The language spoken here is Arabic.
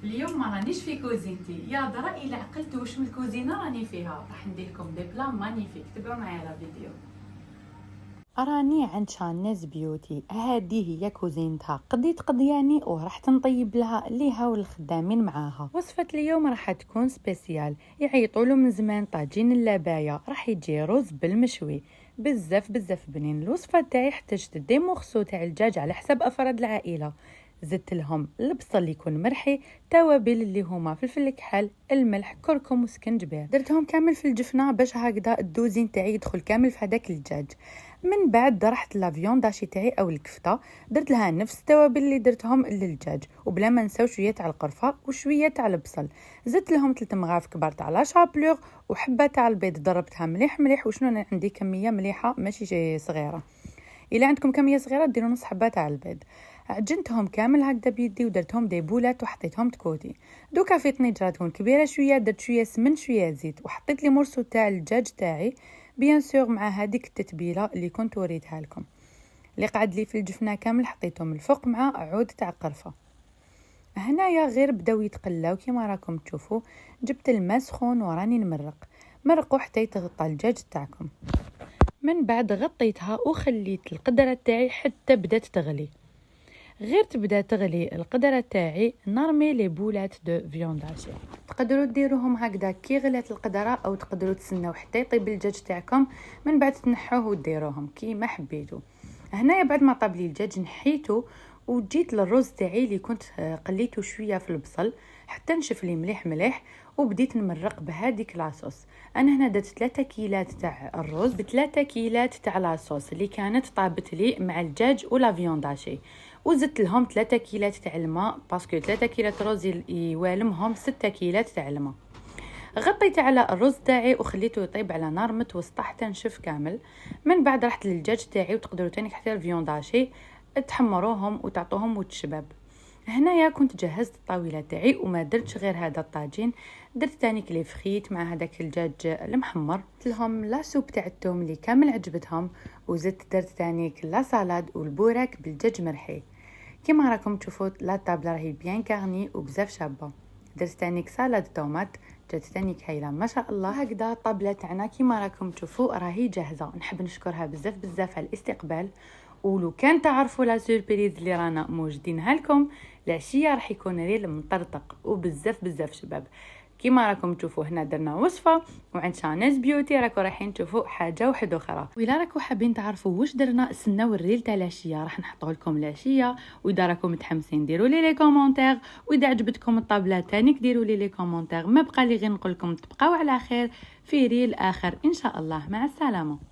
اليوم ما رانيش في كوزينتي، يا درا الى عقلت واش من الكوزينه راني فيها. راح ندير لكم دي بلا مانيفيك، تبعوا معايا لا فيديو. راني عند شانيز بيوتي، هذه هي كوزينتها. قضيت قضياني وراح تنطيب لها ليها والخدامين معاها. وصفة اليوم راح تكون سبيسيال، يعيطوا له من زمان طاجين اللباية. راح يجي رز بالمشوي، بزاف بنين. الوصفة تاعي احتاج دي مخصو تاع الدجاج على حسب افراد العائلة. زدت لهم البصل اللي يكون مرحي، توابل اللي هما فلفل كحل، الملح، كركم وسكنجبير. درتهم كامل في الجفنه باش هكذا الدوزين تاعي يدخل كامل في هذاك الدجاج. من بعد درحت لافيون داشي تاعي او الكفته، درت لها نفس التوابل اللي درتهم للدجاج، وبلا ما نساو شويه تاع القرفه وشويه تاع البصل. زدت لهم 3 مغارف كبار تاع لا شابلور وحبه تاع البيض، ضربتها مليح وشنو أنا عندي كميه مليحه ماشي صغيره. الا عندكم كميه صغيره ديروا نص حبه تاع البيض. عجنتهم كامل هكذا بيدي ودرتهم دي بولات وحطيتهم تكوتي. دوكا في طنجره تكون كبيره شويه درت شويه سمن شويه زيت وحطيت لي مرسو تاع الدجاج تاعي بيان سور مع هذيك التتبيله اللي كنت وريتها لكم. اللي قعد لي في الجفنه كامل حطيتهم الفوق مع عود تاع قرفه. هنايا غير بداو يتقلاو كيما راكم تشوفوا. جبت الماء سخون وراني مرقوا حتى يتغطى الدجاج تاعكم. من بعد غطيتها وخليت القدره تاعي حتى بدات تغلي. غير تبدا تغلي القدره تاعي نرمي لي بولات دو فيونداج. تقدروا ديروهم هكذا كي غلات القدره، او تقدروا تسناو حتى يطيب الدجاج تاعكم من بعد تنحوه وديروهم كيما حبيتوا. هنايا بعد ما طاب لي الدجاج نحيته وجيت للرز تاعي اللي كنت قليته شويه في البصل حتى نشف لي مليح وبديت نمرق بهذيك لاصوص. انا هنا درت 3 كيلات تاع الرز ب3 كيلات تاع لاصوص اللي كانت طابت لي مع الدجاج ولا فيونداشي، وزدت لهم 3 كيلات تاع الماء باسكو 3 كيلات رز يوالمهم 6 كيلات تاع الماء. غطيت على الرز تاعي وخليته يطيب على نار متوسطه حتى نشف كامل. من بعد رحت للدجاج تاعي وتقدروا تاني حتى الفيونداشي تحمروهم وتعطوهم وتشباب. هنايا كنت جهزت الطاوله تاعي وما درتش غير هذا الطاجين، درت تاني كلي فخيت مع هذاك الدجاج المحمر. لهم لا سوب تاع الثوم اللي كامل عجبتهم، وزدت درت تاني لا سالاد والبوراك بالدجاج مرحي. كيما راكم تشوفوا لا طابله راهي بيان كارني وبزاف شابه. درت تاني سالاد طوماط جات تاني هايله ما شاء الله. هكذا الطابله تاعنا كيما راكم تشوفوا راهي جاهزه. نحب نشكرها بزاف على الاستقبال، ولو كان تعرفوا لا سوربريز اللي رانا موجدينها لكم العشيه راح يكون ريل مطرطق وبزاف شباب. كيما راكم تشوفوا هنا درنا وصفه، وعند شانيز بيوتي راكم رايحين تشوفوا حاجه واحده اخرى. وإلا راكم حابين تعرفوا واش درنا استناو الريل تاع العشيه راح نحطوه لكم العشيه. واذا راكم متحمسين ديروا لي كومونتير، واذا عجبتكم الطابله تاني ديروا لي كومونتير. ما بقى لي غير نقول لكم تبقاو على خير في ريل اخر ان شاء الله. مع السلامه.